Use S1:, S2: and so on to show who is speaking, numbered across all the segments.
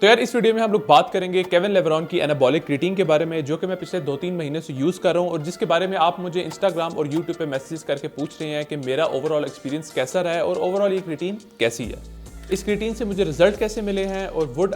S1: तो यार इस वीडियो में हम लोग बात करेंगे केविन लेब्रॉन की एनाबॉलिक क्रिएटिन के बारे में, जो कि मैं पिछले 2-3 महीने से यूज़ कर रहा हूँ और जिसके बारे में आप मुझे इंस्टाग्राम और यूट्यूब पे मैसेज करके पूछ रहे हैं कि मेरा ओवरऑल एक्सपीरियंस कैसा रहा है और ओवरऑल ये क्रिएटिन कैसी है। इस क्रिएटिन से मुझे रिजल्ट कैसे मिले हैं और would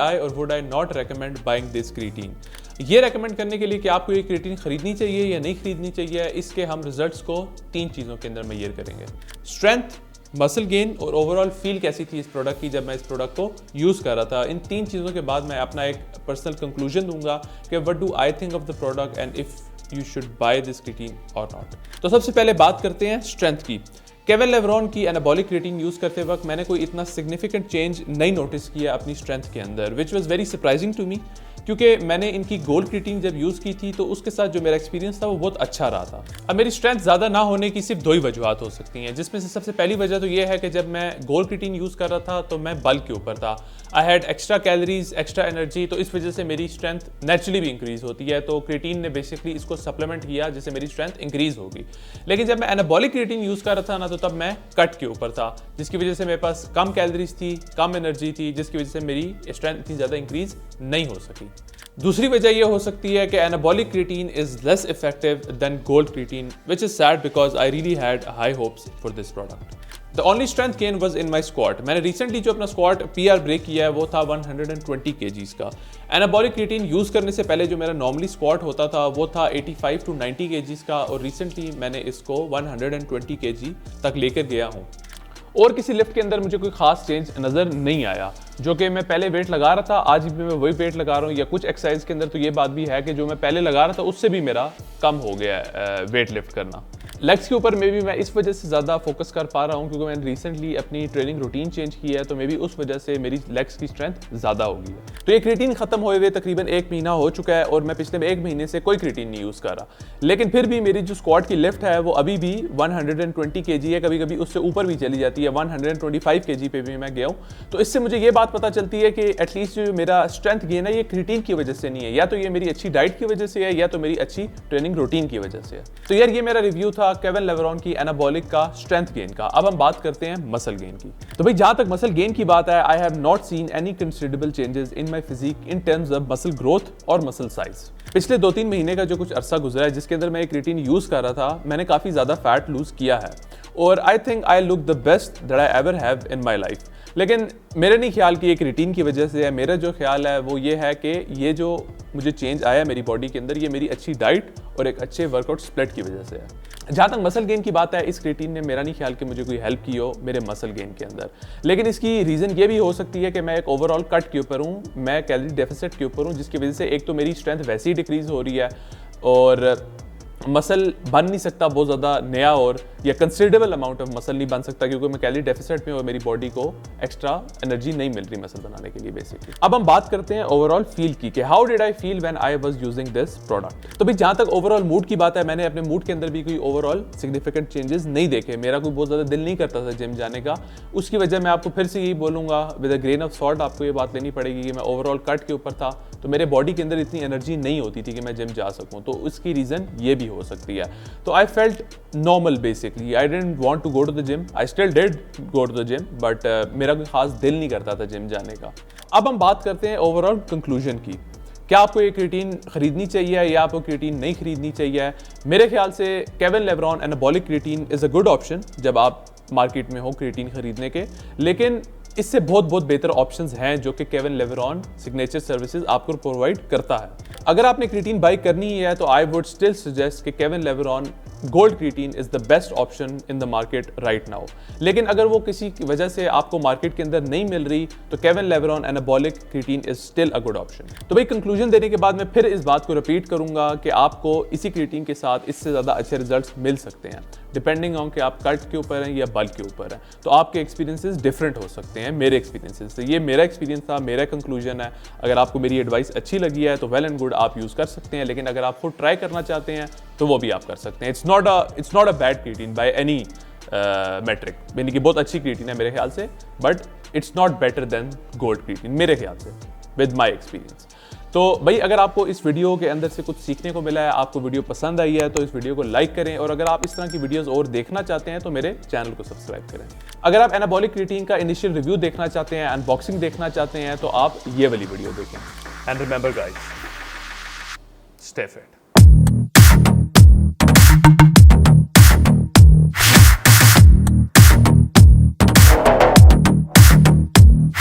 S1: I not recommend buying this creatine. ये रेकमेंड करने के लिए कि आपको ये क्रिएटिन खरीदनी चाहिए या नहीं खरीदनी चाहिए, इसके हम रिजल्ट्स को 3 चीज़ों के अंदर मेजर करेंगे। स्ट्रेंथ, मसल गेन और ओवरऑल फील कैसी थी इस प्रोडक्ट की जब मैं इस प्रोडक्ट को यूज़ कर रहा था। इन 3 चीज़ों के बाद मैं अपना एक पर्सनल कंक्लूजन दूंगा कि what do I think of the product and if you should by this creatine और नॉट। तो सबसे पहले बात करते हैं स्ट्रेंथ की। केविन लेब्रॉन की एनाबॉलिक क्रिएटिन यूज़ करते वक्त मैंने कोई इतना सिग्निफिकेंट चेंज नहीं नोटिस किया अपनी स्ट्रेंथ के अंदर, which was very surprising to me, क्योंकि मैंने इनकी गोल्ड क्रिएटिन जब यूज़ की थी तो उसके साथ जो मेरा एक्सपीरियंस था वो बहुत अच्छा रहा था। अब मेरी स्ट्रेंथ ज़्यादा ना होने की सिर्फ 2 ही वजूहत हो सकती हैं, जिसमें से सबसे पहली वजह तो ये है कि जब मैं गोल्ड क्रिएटिन यूज़ कर रहा था तो मैं बल्क के ऊपर था। I had extra calories, extra energy, तो इस वजह से मेरी स्ट्रेंथ नेचुरली भी इंक्रीज़ होती है। तो क्रिएटिन ने बेसिकली इसको सप्लीमेंट किया जिससे मेरी स्ट्रेंथ इंक्रीज़ होगी। लेकिन जब मैं एनाबॉलिक क्रिएटिन यूज़ कर रहा था ना, तो तब मैं कट के ऊपर था, जिसकी वजह से मेरे पास कम कैलोरीज थी, कम एनर्जी थी, जिसकी वजह से मेरी स्ट्रेंथ इतनी ज़्यादा इंक्रीज़ नहीं हो सकी। दूसरी वजह यह हो सकती है कि anabolic creatine is less effective than gold creatine, which is sad because I really had high hopes for this product. The only strength gain was in my squat. मैंने रिसेंटली जो अपना स्क्वाट PR ब्रेक किया है वो था 120 kgs का। Anabolic creatine use करने से पहले जो मेरा नॉर्मली स्क्वाट होता था वो था 85 to 90 kgs का, और रिसेंटली मैंने इसको 120 kg तक लेकर गया हूँ। और किसी लिफ्ट के अंदर मुझे कोई खास चेंज नज़र नहीं आया। जो कि मैं पहले वेट लगा रहा था आज भी मैं वही वेट लगा रहा हूँ, या कुछ एक्सरसाइज के अंदर तो ये बात भी है कि जो मैं पहले लगा रहा था उससे भी मेरा कम हो गया है वेट लिफ्ट करना। लेग्स के ऊपर मे भी मैं इस वजह से ज़्यादा फोकस कर पा रहा हूँ क्योंकि मैंने रिसेंटली अपनी ट्रेनिंग रूटीन चेंज की है, तो मे भी उस वजह से मेरी लेग्स की स्ट्रेंथ ज़्यादा होगी। तो ये क्रिएटिन खत्म हुए तकरीबन 1 महीना हो चुका है और मैं पिछले 1 महीने से कोई क्रिएटिन नहीं यूज़ कर रहा, लेकिन फिर भी मेरी जो स्क्वाट की लिफ्ट है वो अभी भी 120 kg है, कभी कभी उससे ऊपर भी चली जाती है, 125 kg पे भी मैं गया हूँ। तो इससे मुझे ये बात पता चलती है कि एटलीस्ट जो मेरा स्ट्रेंथ गेन है ये क्रिएटिन की वजह से नहीं है, या तो ये मेरी अच्छी डाइट की वजह से है या तो मेरी अच्छी ट्रेनिंग रूटीन की वजह से है। तो यार ये मेरा रिव्यू था केविन लेब्रॉन की एनाबॉलिक का स्ट्रेंथ गेन का। अब हम बात करते हैं मसल गेन की। तो भाई जहां तक मसल गेन की बात है, I have not seen any considerable changes in my physique in terms of muscle growth और मसल साइज। पिछले 2-3 महीने का जो कुछ अरसा गुजरा है जिसके अंदर मैं क्रिएटिन यूज कर रहा था, मैंने काफी ज्यादा फैट लूज किया है और I think I look the best that I ever have in my life. लेकिन मेरे नहीं ख्याल कि ये क्रिएटिन की वजह से है। मेरा जो ख्याल है वो ये है कि ये जो मुझे चेंज आया मेरी बॉडी के अंदर, ये मेरी अच्छी डाइट और एक अच्छे वर्कआउट स्प्लिट की वजह से है। जहाँ तक मसल गेन की बात है, इस क्रिएटिन ने मेरा नहीं ख्याल कि मुझे कोई हेल्प की हो मेरे मसल गेन के अंदर, लेकिन इसकी रीज़न ये भी हो सकती है कि मैं एक ओवरऑल कट के ऊपर हूँ, मैं कैलोरी डेफिसिट के ऊपर हूँ, जिसकी वजह से एक तो मेरी स्ट्रेंथ वैसे ही डिक्रीज हो रही है और मसल बन नहीं सकता बहुत ज़्यादा नया, और या कंसिडरेबल अमाउंट ऑफ मसल नहीं बन सकता क्योंकि मैं कैलोरी डेफिसिट में और मेरी बॉडी को एक्स्ट्रा एनर्जी नहीं मिल रही मसल बनाने के लिए बेसिकली। अब हम बात करते हैं ओवरऑल फील की कि how did I feel when I was using this product. तो भाई जहाँ तक ओवरऑल मूड की बात है, मैंने अपने मूड के अंदर भी कोई ओवरऑल सिग्निफिकेंट चेंजेस नहीं देखे। मेरा कोई बहुत ज़्यादा दिल नहीं करता था जिम जाने का। उसकी वजह मैं आपको फिर से यही बोलूँगा, with a grain of salt आपको ये बात लेनी पड़ेगी कि मैं ओवरऑल कट के ऊपर था तो मेरे बॉडी के अंदर इतनी एनर्जी नहीं होती थी कि मैं जिम जा सकूँ, तो उसकी रीज़न ये भी हो सकती है। तो I felt normal basically, I didn't want to go to the gym, I still did go to the gym, but मेरा कोई खास दिल नहीं करता था जिम जाने का। अब हम बात करते हैं ओवरऑल कंक्लूजन की। क्या आपको ये क्रिएटिन खरीदनी चाहिए या आपको क्रिएटिन नहीं खरीदनी चाहिए? मेरे ख्याल से Kevin LeBron anabolic creatine is a good option जब आप मार्केट में हो क्रिएटिन खरीदने के, लेकिन इससे बहुत बेहतर ऑप्शंस हैं जो कि केविन लेब्रॉन सिग्नेचर सर्विसेज आपको प्रोवाइड करता है। अगर आपने क्रिएटिन बाई करनी है तो आई वुड स्टिल सजेस्ट कि Kevin LeBron gold creatine is the best option in the market right now. लेकिन अगर वो किसी की वजह से आपको मार्केट के अंदर नहीं मिल रही तो Kevin LeBron anabolic creatine is still a good option. तो भाई कंक्लूजन देने के बाद मैं फिर इस बात को रिपीट करूंगा कि आपको इसी क्रिएटिन के साथ इससे ज़्यादा अच्छे रिजल्ट्स मिल सकते हैं, डिपेंडिंग ऑन कि आप कट के ऊपर हैं या बल्क के ऊपर हैं। तो आपके एक्सपीरियंसेस डिफरेंट हो सकते हैं मेरे एक्सपीरियंसेस से। ये मेरा एक्सपीरियंस था, मेरा कंक्लूजन है। अगर आपको मेरी एडवाइस अच्छी लगी है तो वेल एंड गुड, आप यूज़ कर सकते हैं, लेकिन अगर आप खुद ट्राई करना चाहते हैं तो वो भी आप कर सकते हैं। It's not a bad creatine by any metric, यानी कि बहुत अच्छी क्रिएटिन है मेरे ख्याल से, but it's not better than gold creatine मेरे ख्याल से, विद माई एक्सपीरियंस। तो भाई अगर आपको इस वीडियो के अंदर से कुछ सीखने को मिला है, आपको वीडियो पसंद आई है, तो इस वीडियो को लाइक करें, और अगर आप इस तरह की वीडियोस और देखना चाहते हैं तो मेरे चैनल को सब्सक्राइब करें। अगर आप एनाबॉलिक क्रिएटिन का इनिशियल रिव्यू देखना चाहते हैं, अनबॉक्सिंग देखना चाहते हैं, तो आप ये वाली वीडियो देखें। And remember guys, stay fit.